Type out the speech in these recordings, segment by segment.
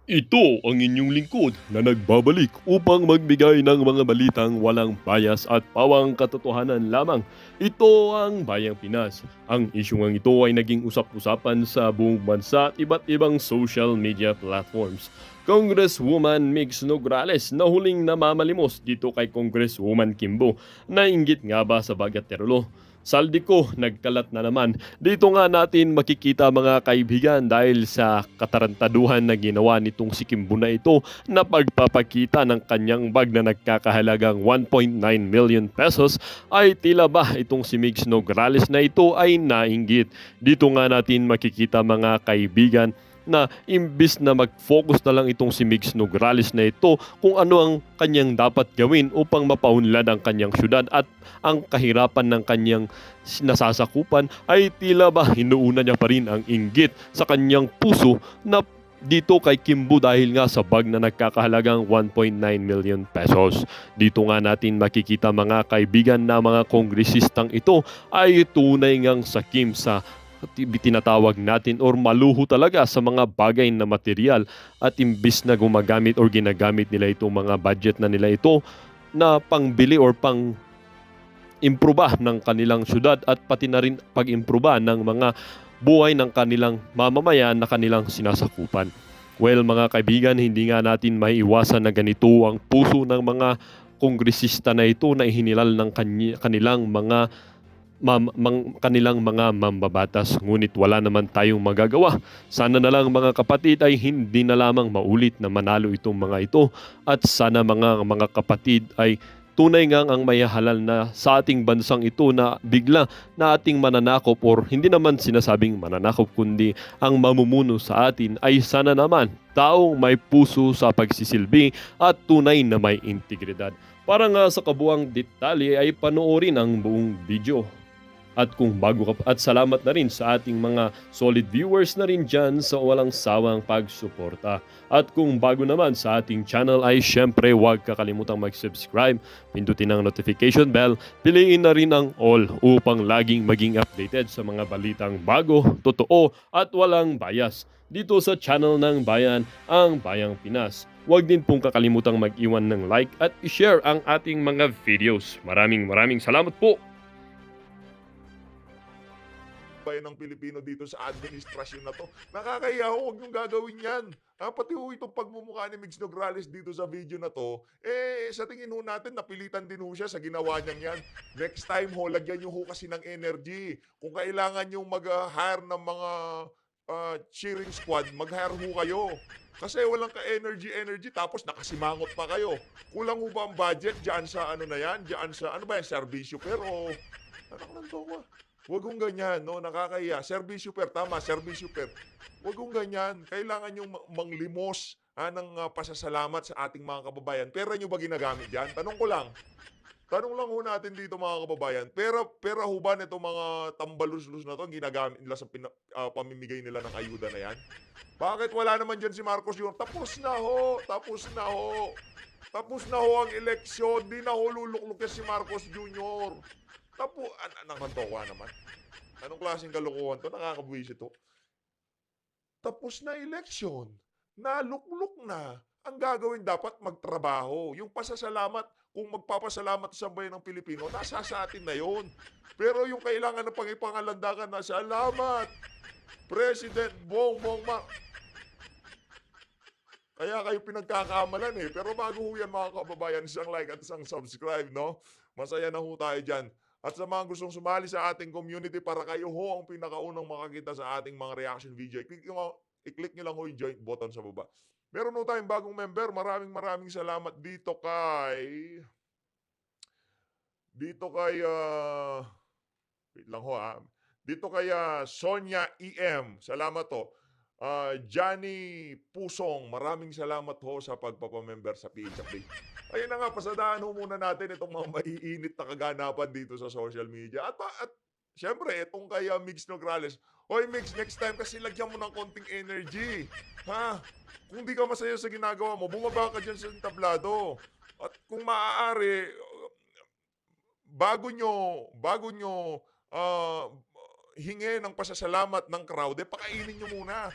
Ito ang inyong lingkod na nagbabalik upang magbigay ng mga balitang walang bias at pawang katotohanan lamang. Ito ang Bayang Pinas. Ang isyung ito ay naging usap-usapan sa buong bansa at iba't ibang social media platforms. Congresswoman Mix Nograles na huling namamalimos dito kay Congresswoman Kimbo. Nainggit nga ba sa Bagatero? Saldi ko, nagkalat na naman. Dito nga natin makikita mga kaibigan dahil sa katarantaduhan na ginawa nitong si Kimbo na ito na pagpapakita ng kanyang bag na nagkakahalagang 1.9 million pesos ay tila ba itong si Migs Nograles na ito ay nainggit. Dito nga natin makikita mga kaibigan na imbis na mag-focus na lang itong si Migs Nograles na ito kung ano ang kanyang dapat gawin upang mapaunlad ang kanyang syudad at ang kahirapan ng kanyang nasasakupan ay tila ba hinuuna niya pa rin ang inggit sa kanyang puso na dito kay Kimbo dahil nga sa bag na nagkakahalagang 1.9 million pesos. Dito nga natin makikita mga kaibigan na mga kongresistang ito ay tunay ngang sakim sa tinatawag natin or maluho talaga sa mga bagay na material at imbis na gumagamit or ginagamit nila itong mga budget na nila ito na pangbili or pang improba ng kanilang syudad at pati na rin pag-improba ng mga buhay ng kanilang mamamayan na kanilang sinasakupan. Well mga kaibigan, hindi nga natin maiiwasan na ganito ang puso ng mga kongresista na ito na ihinilal ng kanilang mga kanilang mga mambabatas, ngunit wala naman tayong magagawa. Sana na lang mga kapatid ay hindi na lamang maulit na manalo itong mga ito at sana mga kapatid ay tunay ngang ang mayahalal na sa ating bansang ito na bigla na ating mananakop or hindi naman sinasabing mananakop kundi ang mamumuno sa atin ay sana naman taong may puso sa pagsisilbi at tunay na may integridad. Para nga sa kabuang detalye ay panoorin ang buong video. At kung bago ka at salamat na rin sa ating mga solid viewers na rin dyan sa walang sawang pagsuporta. At kung bago naman sa ating channel ay syempre huwag kakalimutang mag-subscribe, pindutin ang notification bell, piliin na rin ang all upang laging maging updated sa mga balitang bago, totoo at walang bias. Dito sa channel ng Bayan, ang Bayang Pinas. Huwag din pong kakalimutang mag-iwan ng like at i-share ang ating mga videos. Maraming salamat po! Bayan ng Pilipino dito sa administrasyon na to. Nakakahiya ho, huwag niyong gagawin yan. Pati ho itong pagmumukha ni Migs Nograles dito sa video na to, sa tingin ho natin, napilitan din ho siya sa ginawa niyang yan. Next time ho, lagyan niyo ho kasi ng energy. Kung kailangan niyo mag-hire ng mga cheering squad, mag-hire ho kayo. Kasi walang ka-energy tapos nakasimangot pa kayo. Kulang ho ba ang budget dyan sa ano na yan? Dyan sa ano ba yan? Servisyo pero anak ng toma. Huwag kong ganyan, no? Nakakahiya. Servisyo per, tama, servisyo per. Huwag kong ganyan. Kailangan yung manglimos ng pasasalamat sa ating mga kababayan. Pera nyo ba ginagamit yan? Tanong ko lang. Tanong lang ho natin dito mga kababayan. Pera ho ba nito mga tambalus-lus na to ginagamit nila sa pamimigay nila ng ayuda na yan? Bakit wala naman dyan si Marcos Jr.? Tapos na ho. Tapos na ho. Tapos na ho ang eleksyon. Di na ho lulukluk si Marcos Jr. Nakantoka naman. Anong klaseng kalokohan to? Nakakabwisit to. Tapos na eleksyon. Nalukluk na. Ang gagawin dapat magtrabaho. Yung pasasalamat, kung magpapasalamat sa bayan ng Pilipino, nasa sa atin na yon. Pero yung kailangan ng pangipangalandakan na salamat, President Bongbong Kaya kayo pinagkakamalan eh. Pero bago ho yan mga kababayan, isang like at isang subscribe, no? Masaya na ho tayo dyan. At sa mga gustong sumali sa ating community para kayo ho ang pinakaunang makakita sa ating mga reaction video, i-click nyo lang ho yung join button sa baba. Meron ho tayong bagong member. Maraming salamat dito kay wait lang ho Dito kay Sonia EM. Salamat ho. Johnny Pusong, maraming salamat ho sa pagpapamember sa PH Update. Ayun na nga, pasadaan ho muna natin itong mga maiinit na kaganapan dito sa social media. At syempre, itong kay Migs Nograles. Hoy Migs, next time kasi lagyan mo ng konting energy. Ha? Kung di ka masaya sa ginagawa mo, bumaba ka dyan sa tablado. At kung maaari, bago nyo hingi ng pasasalamat ng crowd, pakainin nyo muna.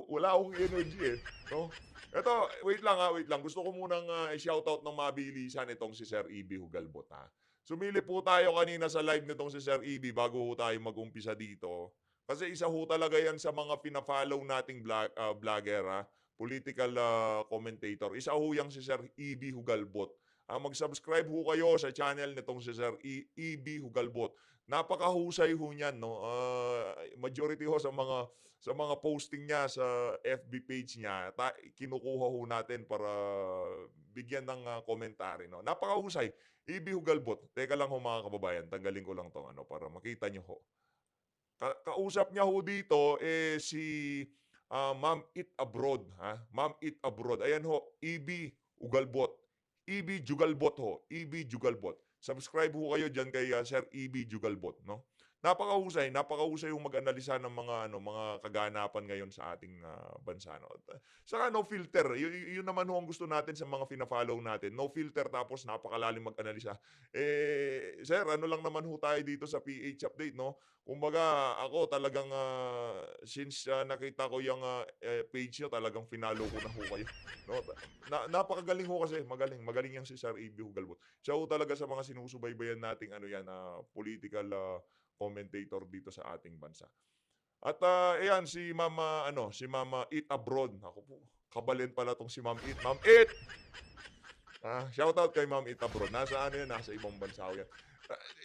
Wala akong energy, eh, 'no? Eto, wait lang, wait lang. Gusto ko munang, i-shoutout ng mabilisan itong si Sir Ibi Hugalbot, ha. Sumilip po tayo kanina sa live nitong si Sir Ibi bago ho tayo mag-umpisa dito. Kasi isa ho talaga 'yan sa mga fina-follow nating vlogger, political, commentator. Isa ho 'yang si Sir Ibi Hugalbot. Mag-subscribe ho kayo sa channel nitong si Sir Ibi Hugalbot. Napakahusay ho niyan, 'no. Majority ho sa mga posting niya sa FB page niya, kinukuha ho natin para bigyan ng, komentary, no. Napakahusay, Ibi Hugalbot. Teka lang ho mga kababayan, tanggalin ko lang 'tong ano para makita niyo ho. Kausap niya ho dito, si, Ma'am Eat Abroad, Ma'am Eat Abroad. Ayan ho, Ibi Ugalbot. Ibi Jugalbot ho, Ibi Jugalbot. Subscribe ho kayo diyan kay, Sir Ibi Jugalbot, 'no. Napakahusay hong mag-analisa ng mga ano, mga kaganapan ngayon sa ating, bansa, 'no. Saka no filter, yun naman ho ang gusto natin sa mga fina-follow natin, no filter tapos napakalalim mag-analisa. Sir, ano lang naman ho tayo dito sa PH Update, 'no. Kumbaga ako talagang, since, nakita ko yung, page niyo talagang finalo ko na ho kayo, 'no. Napakagaling ho kasi, magaling yang si Sir Ibi Hugalbot. Siya ho talaga sa mga sinusubaybayan nating ano yan, political, commentator dito sa ating bansa. At, ayan si Mama ano, si Mama Eat Abroad. Naku po, kabalin pala 'tong si Ma'am Eat. Ma'am Eat! Shoutout kay Ma'am Eat Abroad. Nasa ano yan, nasa ibang bansa ho yan.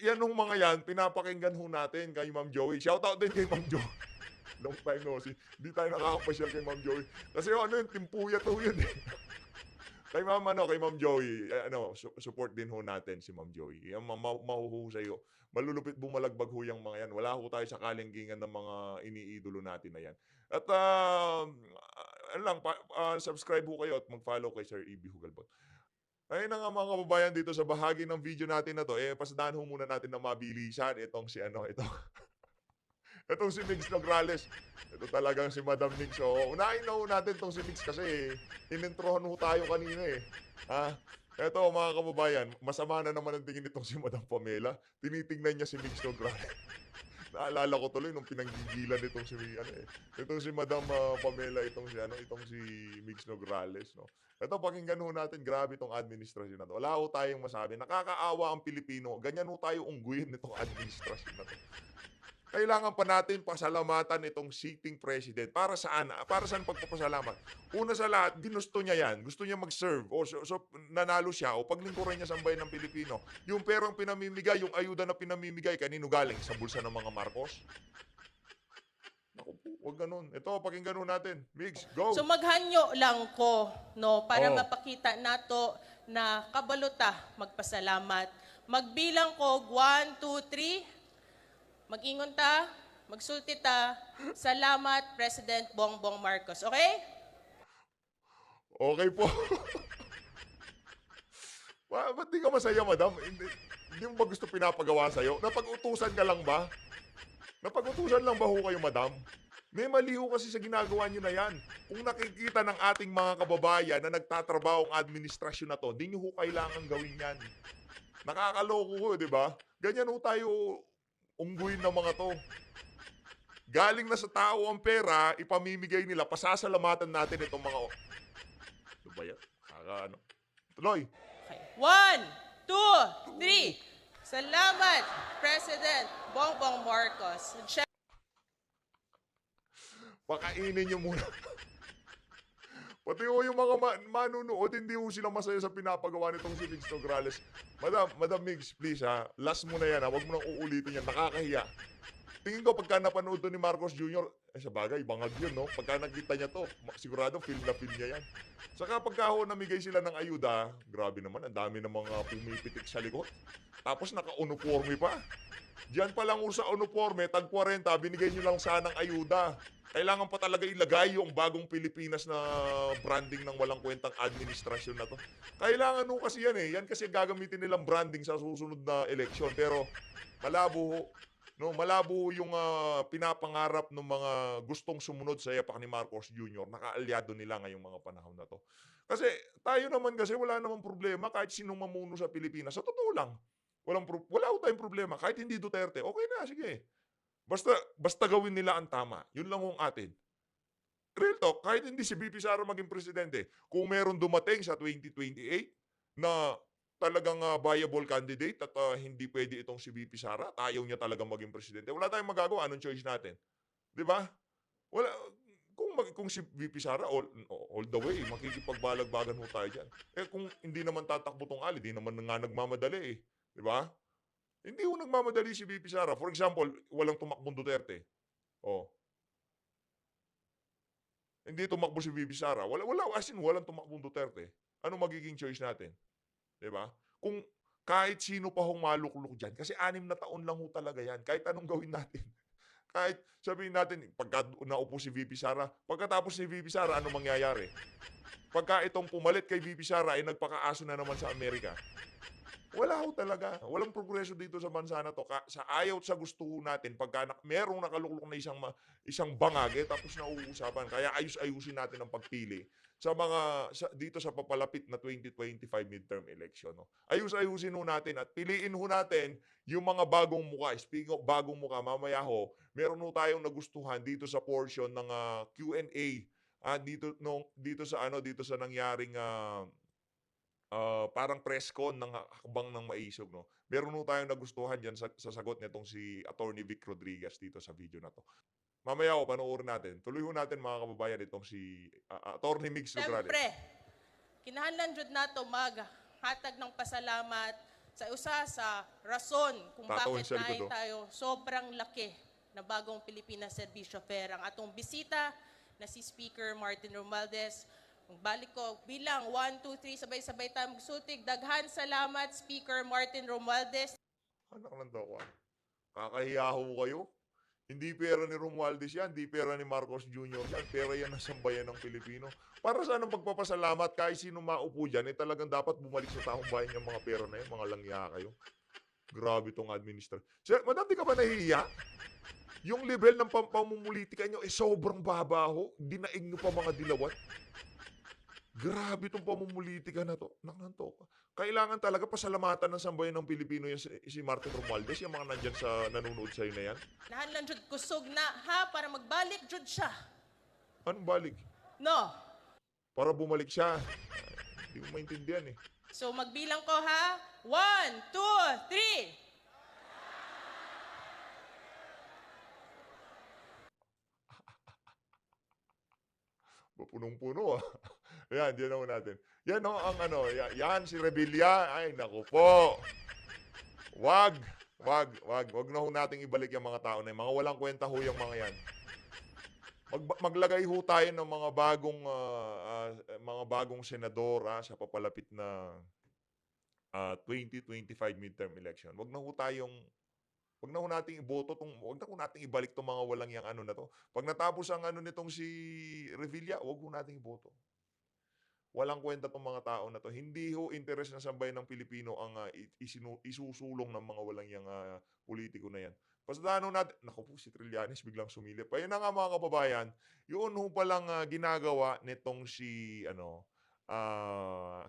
Yan hong mga yan, pinapakinggan ho natin kay Ma'am Joey. Shoutout din kay Ma'am Joey. Long time no see. Hindi tayo nakakapasyal kay Ma'am Joey. Kasi ano yun, timpuyat ho yun, eh. Kay Ma'am Joey, support din ho natin si Ma'am Joey. Yan mahuhusay ho. Malulupit bumalagbag ho yang mga yan. Wala ho tayo sa kalingkingan ng mga iniidolo natin na yan. At, ano lang, subscribe ho kayo at mag-follow kay Sir Ibi Hugalbot. Ayun na nga mga kababayan dito sa bahagi ng video natin na 'to, pasadahan ho muna natin ng mabilisan itong si ano, itong si Migs Nograles. Ito talagang si Madam Migs. So, unahin na ho natin itong si Migs kasi inintrohan ho tayo kanina, eh. Eto mga kababayan, masama na naman ang tingin nitong si Madam Pamela. Tinitingnan niya si Migs Nograles. Naalala ko tuloy nung pinanggigilan nitong itong si Madam, Pamela, itong si Migs Nograles, 'no. Eto pakinggan ho natin, grabe itong administrasyon na 'to. Wala ho tayong masabi, nakakaawa ang Pilipino, ganyan ho tayo ungguhin nitong administrasyon na 'to. Kailangan pa natin pasalamatan itong sitting president. Para saan? Para saan pagpapasalamat? Una sa lahat, ginusto niya yan. Gusto niya mag-serve. So nanalo siya o paglingkuran niya sa bayan ng Pilipino. Yung perang pinamimigay, yung ayuda na pinamimigay, kanino galing? Sa bulsa ng mga Marcos? Naku po, huwag ganun. Ito, pakinggan nun natin. Migs, go! So maghanyo lang ko, no, para Oh. mapakita nato na kabaluta magpasalamat. Magbilang ko 1 2 3. Mag-ingon ta, magsulti ta. Salamat President Bongbong Marcos. Okay? Okay po. Ba't di ka masaya, madam? Hindi mo ba gusto pinapagawa sa'yo? Napag-utusan ka lang ba? Napag-utusan lang ba ho kayo, madam? May mali ho kasi sa ginagawa nyo na yan. Kung nakikita ng ating mga kababayan na nagtatrabaho ang administrasyon na to, di nyo ho kailangan gawin yan. Nakakaloko ho, di ba? Ganyan ho tayo ungguin ng mga to. Galing na sa tao ang pera, ipamimigay nila, pasasalamatan natin itong mga... Ano ba yan? Ano? Tuloy. Okay. 1 2 3. Salamat President Bongbong Marcos. Pakainin nyo muna. Pati ho yung mga manunood, hindi ho sila masaya sa pinapagawa nitong si Migs Nograles. Madam Migs, please last mo na yan huwag mo nang uulitin yan, nakakahiya. Tingin ko pagka napanood to ni Marcos Jr., sa bagay, bangag yun, no? Pagka nakita niya to, sigurado feel na feel niya yan. Saka pagka ho namigay sila ng ayuda, grabe naman, ang dami ng mga pumipitik sa likod. Tapos naka-uniforme pa. Diyan pa lang ho sa uniforme, tag 40, binigay nyo lang sanang ayuda. Kailangan pa talaga ilagay yung bagong Pilipinas na branding ng walang kwentang administrasyon na to. Kailangan ho kasi yan, eh. Yan kasi gagamitin nilang branding sa susunod na eleksyon. Pero malabo ho. No, malabo yung pinapangarap ng mga gustong sumunod sa yapak ni Marcos Jr. Nakaalyado nila ngayong mga panahon na to. Kasi tayo naman kasi wala namang problema kahit sinong mamuno sa Pilipinas. Sa totoo lang, wala ho tayong problema. Kahit hindi Duterte, okay na, sige. Basta gawin nila ang tama. Yun lang ang atin. real talk, kahit hindi si VP Sara maging presidente, kung meron dumating sa 2028 na talagang viable candidate at hindi pwede itong si VP Sara at ayaw niya talagang maging presidente, wala tayong magagawa. Anong choice natin? Di ba? Wala, kung si VP Sara all the way, makikipagbalagbagan ho tayo dyan. Eh kung hindi naman tatakbo tong Ali, di naman nga nagmamadali eh. Di ba? Hindi ho nagmamadali si VP Sara. For example, walang tumakbong Duterte. Oh. Hindi tumakbo si VP Sara. As in, walang tumakbong Duterte. Ano magiging choice natin? Di ba? Kung kahit sino pa hong maluklok dyan, kasi 6 na taon lang ho talaga yan. Kahit anong gawin natin. Kahit sabihin natin, pagka naupo si VP Sara, pagkatapos ni VP Sara, ano mangyayari? Pagka itong pumalit kay VP Sara ay nagpakaaso na naman sa Amerika. Wala ho talaga. Walang progreso dito sa bansa na to. Sa ayaw at sa gusto ho natin, pagka merong nakaluklok na isang bangag, tapos nauusapan. Kaya ayus-ayusin natin ang pagpili dito sa papalapit na 2025 midterm election. No? Ayus-ayusin ho natin at piliin ho natin yung mga bagong muka. Speaking of bagong muka, mamaya ho, meron ho tayong nagustuhan dito sa portion ng Q&A. Dito sa nangyaring parang press con ng hakbang ng maisog, no? Meron ho tayong nagustuhan dyan sa sagot nitong si Attorney Vic Rodriguez dito sa video na to. Mamaya ho, panoorin natin. Tuloy ho natin mga kababayan itong si Attorney Migs Nograles. Siyempre, kinahanglan jud nato maghatag ng pasalamat sa sa rason kung Tatawin bakit sa likod, tayo sobrang laki na bagong Pilipinas Servisyo Fair. Ang atong bisita na si Speaker Martin Romualdez. Balik ko, bilang 1, 2, 3, sabay-sabay tayo magsutig. Daghan salamat, Speaker Martin Romualdez. Anak ng daw kakahiya ho kayo. Hindi pera ni Romualdez yan, hindi pera ni Marcos Jr. yan, pera yan ng sambayan ng Pilipino. Para saan ang pagpapasalamat, kahit sino maupo dyan, talagang dapat bumalik sa taong bayan yung mga pera na yan, mga langya kayo. Grabe tong administration. Sir, madam, di ka ba nahihiya? Yung level ng pamumulitika nyo, sobrang baba ho. Dinaig nyo pa mga dilawat. Grabe itong pamumulitika na to. Naknanto ka. Kailangan talaga pasalamatan ng sambayan ng Pilipino yung si Martin Romualdez, yung mga nandyan sa nanonood sa'yo na yan. Nahanlan jud kusog na ha para magbalik jud siya. Anong balik? No. Para bumalik siya. Hindi ko maintindihan eh. So magbilang ko ha. 1, 2, 3. Punong-puno ah. Yan, yan naman natin. Yan o, ang yan si Revilla. Ay, naku po. Wag na ho nating ibalik yung mga tao na yun. Mga walang kwenta ho yung mga yan. Maglagay ho tayo ng mga bagong senador sa papalapit na 2025 midterm election. Wag na ho nating iboto wag na ho nating ibalik tong mga walang yang na to. Pag natapos ang nitong si Revilla, wag ho nating iboto. Walang kwenta tong mga tao na to. Hindi ho interes ng sambayan ng Pilipino ang isusulong ng mga walang yang politiko na yan. Pasadaan ho natin, naku po si Trillanes biglang sumilip. Ayun na nga mga kababayan, yun ho palang ginagawa nitong si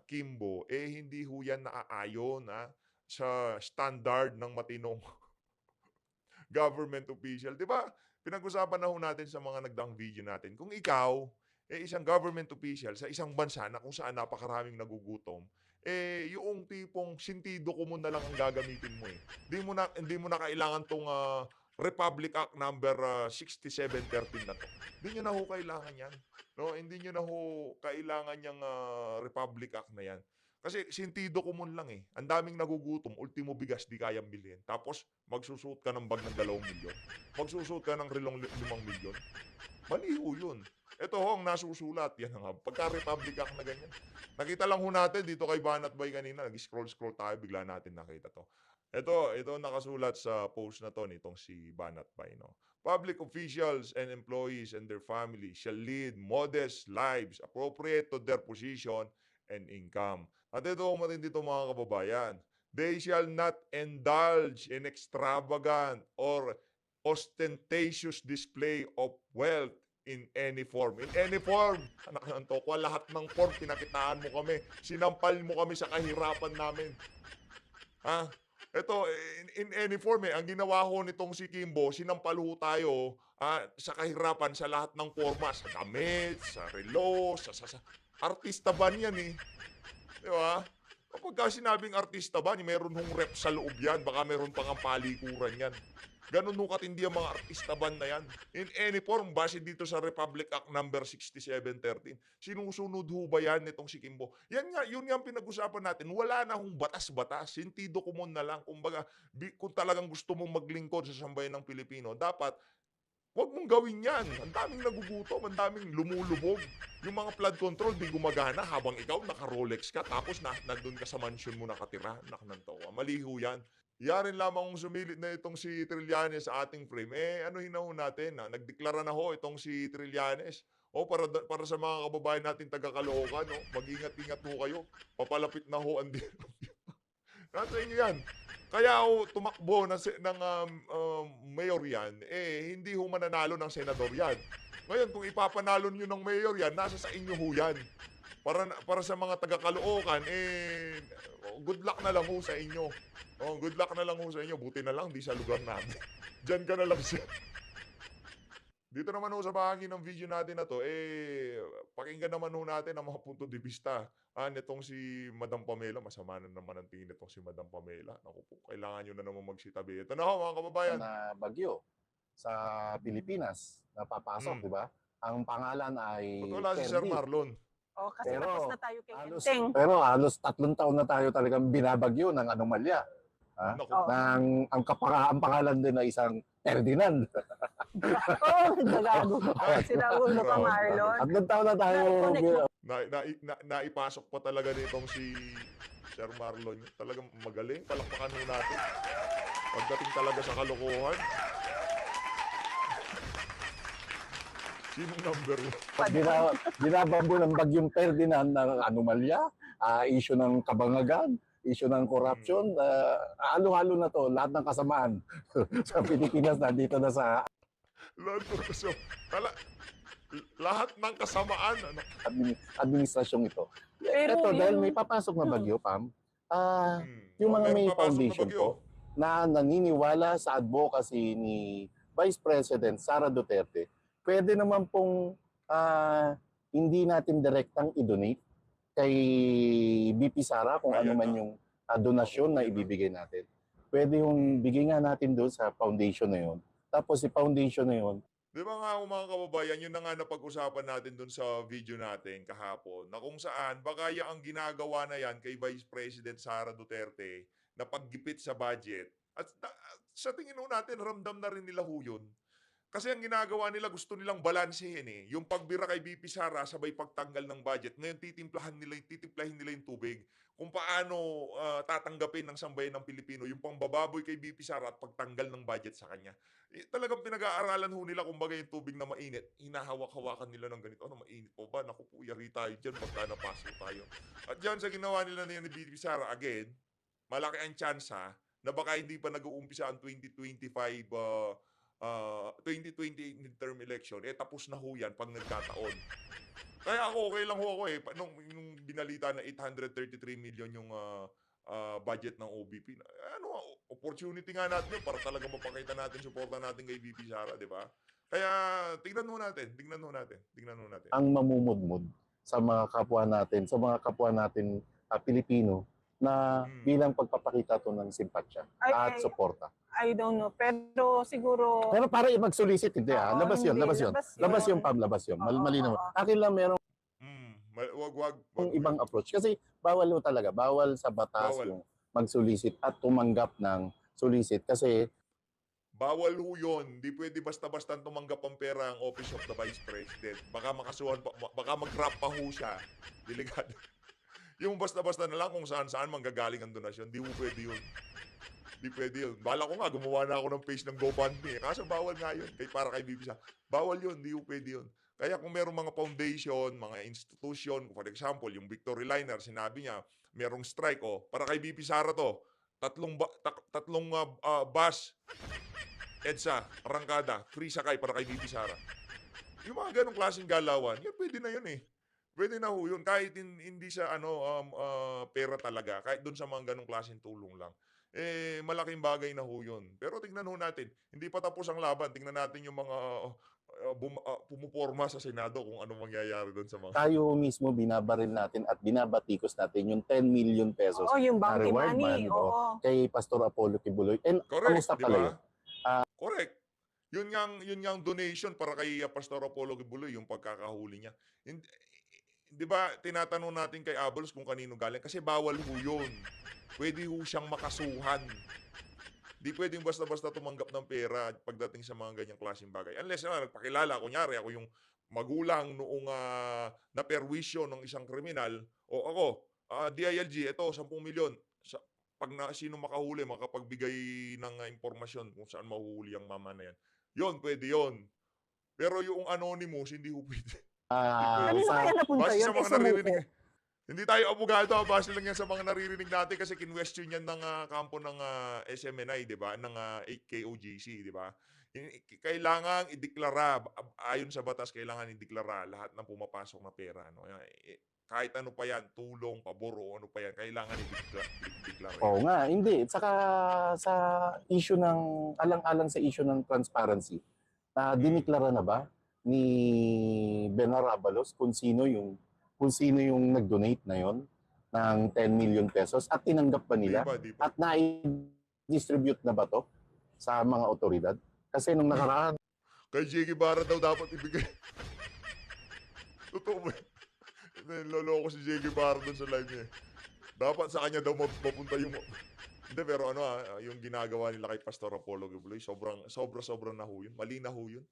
Kimbo, hindi ho yan naaayon sa standard ng matinong government official. Di ba? Pinag-usapan na ho natin sa mga nagdaang video natin. Kung ikaw, isang government official sa isang bansa na kung saan napakaraming nagugutom, yung tipong sintido ko mo na lang ang gagamitin mo eh. Hindi mo na kailangan tong Republic Act number 6713 na to. Hindi nyo na ho kailangan yan. No? Hindi nyo na ho kailangan yung Republic Act na yan. Kasi sintido ko mun lang eh. Ang daming nagugutom, ultimo bigas di kayang bilhin. Tapos magsusuot ka ng bag ng 2 milyon. Magsusuot ka ng rilong 5 milyon. Mali ho yun. Ito ho ang nasusulat. Yan nga. Pagka-Republic Act na ganyan. Nakita lang ho natin dito kay Banat Bay kanina. Nag-scroll tayo. Bigla natin nakita to. Ito nakasulat sa post na to nitong si Banat Bay. No? Public officials and employees and their families shall lead modest lives appropriate to their position and income. At ito matindi ito mga kababayan. They shall not indulge in extravagant or ostentatious display of wealth in any form. In any form. Anak ng tokwa, lahat ng form, pinakitaan mo kami. Sinampal mo kami sa kahirapan namin. Ha? Ito, in any form ang ginawa ho nitong si Kimbo, sinampal ho tayo sa kahirapan sa lahat ng forma, sa damit, sa relo, sa artista ban yan eh. Di ba? Kapag sinabing artista ban, meron hong rep sa loob yan, baka meron pang ang palikuran yan. Ganun ho katindi ang mga artista ban na yan. In any form, base dito sa Republic Act number 6713, sinusunod ho ba yan nitong si Kimbo? Yan nga, yun nga ang pinag-usapan natin. Wala na hong batas-batas. Sentido común na lang. Kumbaga, kung talagang gusto mong maglingkod sa sambayan ng Pilipino, dapat huwag mong gawin yan. Ang daming nagugutom, ang daming lumulubog. Yung mga flood control, di gumagana habang ikaw naka-Rolex ka, tapos nandun ka sa mansion mo nakatira. Naknantawa. Mali ho yan. Yarin lamang kung sumilit na itong si Trillanes sa ating frame. Ano hinaho natin? Nagdeklara na ho itong si Trillanes. Para sa mga kababayan natin taga-Caloocan, mag-ingat-ingat ho kayo. Papalapit na ho ang nasa inyo yan. Kaya ho tumakbo ng mayor yan, hindi ho mananalo ng senador yan. Ngayon, kung ipapanalo nyo ng mayor yan, nasa sa inyo ho yan. Para sa mga taga-Caloocan, good luck na lang ho sa inyo. Good luck na lang ho sa inyo. Buti na lang, di sa lugar namin. Diyan ka na lang siya. Dito naman ho sa bahagi ng video natin na to, pakinggan naman ho natin ang mga punto de vista. Nitong si Madam Pamela, masama na naman ang tingin nitong si Madam Pamela. Naku po, kailangan nyo na naman magsitabi. Ito na ho mga kababayan. Na bagyo sa Pilipinas na papasok, di ba? Ang pangalan ay Ba't wala si Sir Perdi. Marlon? Kasi Pero, tapos na tayo kay halos, Kenteng. pero halos 3 taon na tayo talagang binabagyo ng anomalya. Naku, Oo. Ang pangalan din na isang Ferdinand. Dagado. Sila ulo pa, Marlon. 3 taon na tayo. naipasok pa talaga nitong si Sir Marlon. Talagang magaling. Palakpakan ho natin. Pagdating talaga sa kalokohan. Sinong number 1? Binababo ng bagyong Ferdinand ng anomalya, issue ng kabangagan, issue ng corruption, halo-halo na to, lahat ng kasamaan sa Pilipinas nandito na sa Lahat ng kasamaan. administrasyong ito. Pero Ito, dahil yung- may papasok na bagyo, Pam, yung Oh, mga meron may papasok na foundation bagyo. po na naniniwala sa advocacy ni Vice President Sara Duterte, pwede naman pong hindi natin direktang i-donate kay BP Sara kung Ayan ano man na. yung donasyon na Ayan na. ibibigay natin. Pwede yung bigay nga natin doon sa foundation na yun. Tapos si foundation na yun, Di ba nga mga kababayan, yun na nga napag-usapan natin dun sa video natin kahapon, na kung saan baka ang ginagawa na yan kay Vice President Sara Duterte na paggipit sa budget. At sa tingin ho natin, ramdam na rin nila ho yun. Kasi ang ginagawa nila, gusto nilang balansehin eh. Yung pagbira kay BP Sara, sabay pagtanggal ng budget. Ngayon, titimplahin nila yung tubig. Kung paano tatanggapin ng sambayan ng Pilipino yung pangbababoy kay BP Sara at pagtanggal ng budget sa kanya. Talagang pinag-aaralan ho nila kumbaga yung tubig na mainit. Hinahawak-hawakan nila ng ganito. Ano, mainit po ba? Naku po, yari tayo dyan pagka napasok tayo. At dyan sa ginawa nila ni BP Sara, again, malaki ang tsansa na baka hindi pa nag-uumpisa ang 2025 2020 midterm election, tapos na ho yan pag nagkataon. Kaya ako, okay lang ho ako nung binalita na 833 million yung budget ng OBP. Opportunity nga natin yun para talaga mapakita natin, suporta natin kay BP Sara, di ba? Kaya tingnan ho natin. ang mamumudmud sa mga kapwa natin Pilipino na bilang pagpapakita to ng simpatya at suporta. I don't know. Pero siguro... Pero para mag-solicit, hindi Oo, labas yun. hindi. Labas yun, Pam, labas yun. Oo, Malinaw. oo. Akin lang meron Wag. ibang approach. Kasi bawal ho talaga. Bawal sa batas Bawal. yung mag-solicit at tumanggap ng solicit. Kasi Bawal ho yun. Hindi pwede basta-basta tumanggap ang pera ang Office of the Vice President. Baka makasuhan pa, baka mag-rap pa ho siya. Delikado. Yung basta-basta na lang kung saan-saan manggagaling ang donasyon. Di ho pwede yun. Di pwede yun. Bala ko nga, gumawa na ako ng page ng GoFundMe. Kaso bawal nga yun. Para kay BBC. Bawal yun. Di ho pwede yun. Kaya kung merong mga foundation, mga institution, for example, yung Victory Liner, sinabi niya, merong strike, para kay BP Sara to, tatlong bus, EDSA, arangkada, free sakay para kay BP Sara. Yung mga ganong klaseng galawan, yan pwede na yun eh. Pwede na ho yun. Kahit hindi sa pera talaga, kahit doon sa mga ganong klaseng tulong lang. malaking bagay na ho yun. Pero tingnan ho natin, hindi pa tapos ang laban. Tingnan natin yung mga pumuporma sa Senado kung ano mangyayari doon sa mga... Tayo mismo binabaril natin at binabatikos natin yung 10 million pesos Oo, yung na bounty reward money. money Oo. kay Pastor Apollo Kibuloy. And Correct, kamusta di pala ba? yun? Correct. Yun ngang donation para kay Pastor Apollo Kibuloy, yung pagkakahuli niya. Di ba, tinatanong natin kay Abalos kung kanino galing kasi bawal ho yun. Pwede ho siyang makasuhan. Di pwedeng basta-basta tumanggap ng pera pagdating sa mga ganyang klaseng bagay. Unless nagpakilala, kunyari ako yung magulang noong naperwisyo ng isang kriminal, o ako, DILG, ito, 10 milyon. Sino makahuli, makapagbigay ng impormasyon kung saan mahuhuli ang mama na yan. Yon, pwede yon. Pero yung anonymous, hindi ho pwede. Kanino sa- kaya napunta Base yun? sa mga naririnig. Hindi tayo abogado, base lang yan sa mga naririnig natin kasi kinwestiyon yan ng kampo ng SMNI, di ba? Ng KOJC, di ba? Kailangan ideklara, ayon sa batas, kailangan ideklara lahat ng pumapasok na pera. No? Kahit ano pa yan, tulong, pabor o ano pa yan, kailangan ideklara. Oo nga, hindi. Saka sa issue ng, alang-alang sa issue ng transparency, diniklara na ba ni Benar Abalos kung sino yung nag-donate na yon ng 10 million pesos at tinanggap ba nila? Di ba? At na-distribute na ba to sa mga otoridad? Kasi nung nakaraan, Kay Jiggy Barra daw dapat ibigay. Totoo ba? Loloko si Jiggy Barra doon sa live niya. Dapat sa kanya daw mapunta yung... Hindi, pero yung ginagawa nila kay Pastor Apollo Kibuloy, sobra na ho yun. Mali na ho yun.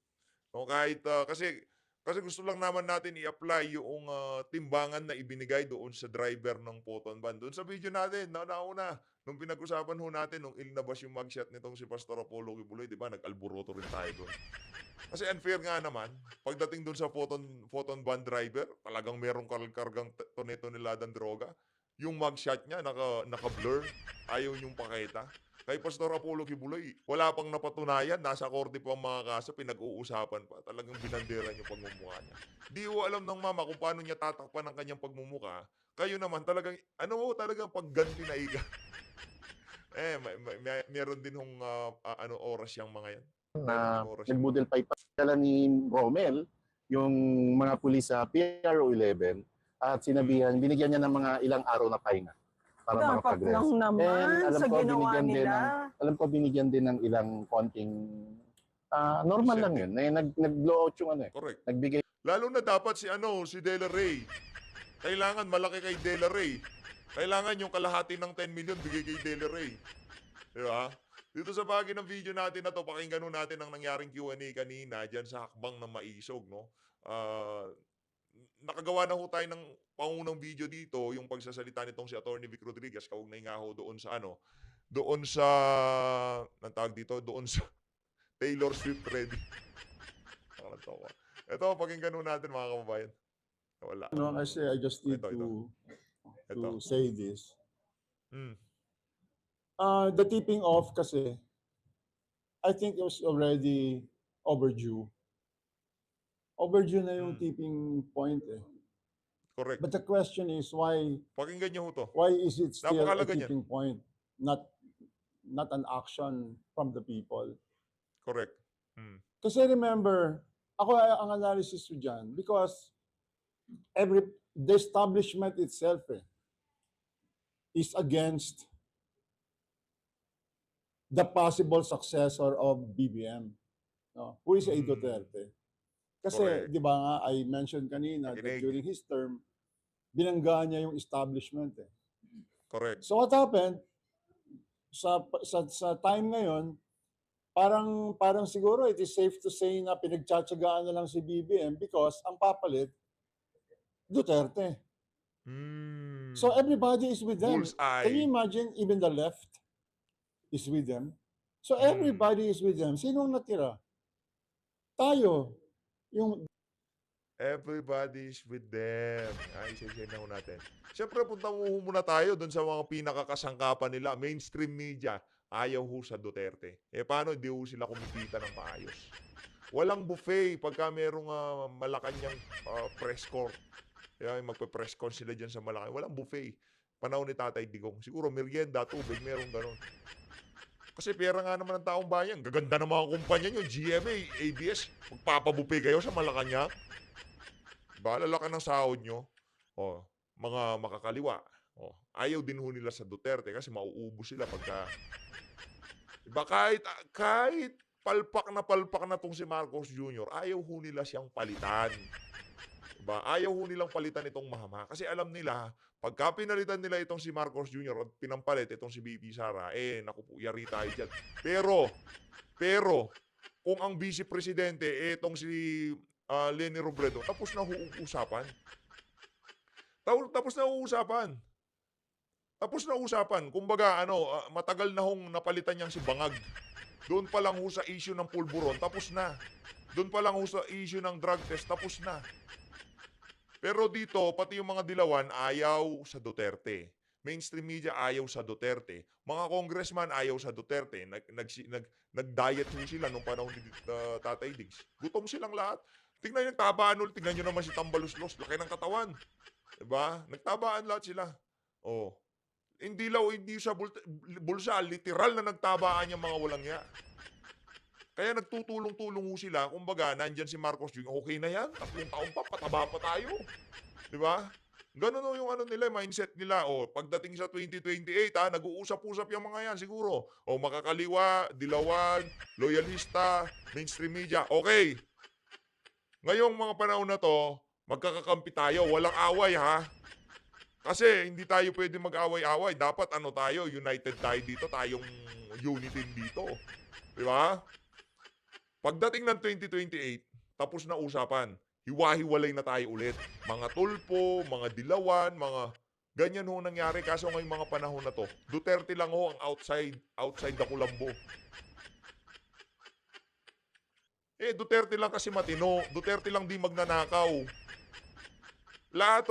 No, kahit, kasi gusto lang naman natin i-apply yung timbangan na ibinigay doon sa driver ng photon van. Doon sa video natin, nauna, nung pinag-usapan ho natin, nung ilnabas yung mugshot nitong si Pastor Apollo Kibuloy, di ba, nag-alburoto rin tayo doon. Kasi unfair nga naman, pagdating doon sa photon van driver, talagang merong kargang toneladang droga. Yung mugshot niya, naka-blur, ayaw niyong pakita. Kay Pastor Apollo Kibuloy, wala pang napatunayan, nasa korte pa ang mga kaso, pinag-uusapan pa. Talagang binandera niyo pagmumukha niya. Di ko alam ng mama kung paano niya tatakpan ang kanyang pagmumukha. Kayo naman, talagang pagganti na iga. Meron din hong oras yung mga yan. na Oras. nagbudel pa ipadala ni Romel yung mga pulis sa PRO 11 at sinabihan, binigyan niya ng mga ilang araw na pahinga para Dapat makapag-rest. lang naman And alam sa ko, ginawa binigyan din nila. Alam ko binigyan din ng ilang konting normal lang yun. Nag-blow out yung Correct. nagbigay Lalo na dapat si Dela Rey. Kailangan malaki kay Dela Rey. Kailangan yung kalahati ng 10 million bigay kay Dela Rey. Di ba? Dito sa bagay ng video natin na to, pakinggan nun natin ang nangyaring Q&A kanina dyan sa hakbang ng Maisog, no? Nakagawa na ho tayo ng pangunang video dito, yung pagsasalita nitong si Atty. Vic Rodriguez, kaugnay nga ho doon sa doon sa Taylor Swift ready. Nakakatawa. Ito, pakinggan nun natin mga kababayan. Wala. No, kasi I just need Ito. to say this. Mm. The tipping off kasi, I think it was already overdue. Overdue na yung tipping point eh. Correct. But the question is why Pakinggan niyo ho to. is it still a Napakalaga niyan. tipping point, not an action from the people? Correct. Mm. Kasi remember, ako ang analysis ko dyan, because the establishment itself is against the possible successor of BBM, no? Who is A. Duterte. Kasi, Correct. di ba nga, I mentioned kanina that Nakinig. during his term, binangga niya yung establishment eh. Correct. So what happened, sa time ngayon, parang siguro it is safe to say na pinagtsatsagaan na lang si BBM because ang papalit, Duterte. Mm. So everybody is with them. Bullseye. Can you imagine even the left is with them? So everybody is with them. Sinong natira? Tayo. Yung Everybody's with them. Ay, isa-isa na ho natin. Siyempre, punta muna tayo dun sa mga pinakakasangkapan nila. Mainstream media, ayaw ho sa Duterte. Paano hindi ho sila kumikita ng maayos? Walang buffet pagka merong Malacanang press corps. Magpe-press con sila dyan sa Malacanang. Walang buffet. Panahon ni Tatay Digong. Siguro merienda, tubig, merong ganon. Kasi pera nga naman ng taong bayan. Gaganda ng mga kumpanya nyo, GMA, ABS. Magpapabupe kayo sa Malacanang. Diba? Lalaki ng sahod nyo. O, mga makakaliwa. O, ayaw din ho nila sa Duterte kasi mauubos sila pagka... Diba? Kahit palpak na tong si Marcos Jr., ayaw ho nila siyang palitan. Diba? Ayaw ho nilang palitan itong Mahama. Kasi alam nila, pagka pinalitan nila itong si Marcos Jr. at pinampalit itong si BP Sara, naku po, yari tayo dyan. Pero, kung ang vice presidente, itong si Leni Robredo, tapos na usapan. Tapos na usapan. Tapos na usapan. Kumbaga, matagal na hong napalitan niyang si Bangag. Doon pa lang ho sa issue ng pulburon, tapos na. Doon pa lang ho sa issue ng drug test, tapos na. Pero dito, pati yung mga dilawan, ayaw sa Duterte. Mainstream media ayaw sa Duterte. Mga congressman ayaw sa Duterte. Nag-diet ho sila nung panahon ni Tatay Diggs. Gutom silang lahat. Tingnan yung tabaan ulit. Tingnan nyo naman si Tambaluslos. Laki ng katawan. Diba? Nagtabaan lahat sila. Oh. Hindi sa bulsa. Literal na nagtabaan yung mga walang ya. Kaya nagtutulong-tulong ho sila. Kumbaga, nandyan si Marcos Jr. Okay na yan. 3 taon pa, pataba pa tayo. Diba? Ganun yung nila, mindset nila. O, pagdating sa 2028, nag-uusap-usap yung mga yan siguro. O, makakaliwa, dilawan, loyalista, mainstream media. Okay. Ngayong mga panahon na to, magkakakampi tayo. Walang away, ha? Kasi hindi tayo pwede mag-away-away. Dapat tayo, united tayo dito. Tayong unity dito. Diba? Pagdating ng 2028, tapos na usapan. Hiwa-hiwalay na tayo ulit. Mga tulpo, mga dilawan, mga ganyan ho nangyari. Kaso ngayong mga panahon na to, Duterte lang ho ang outside the kulambo. Duterte lang kasi matino. Duterte lang di magnanakaw. Lahat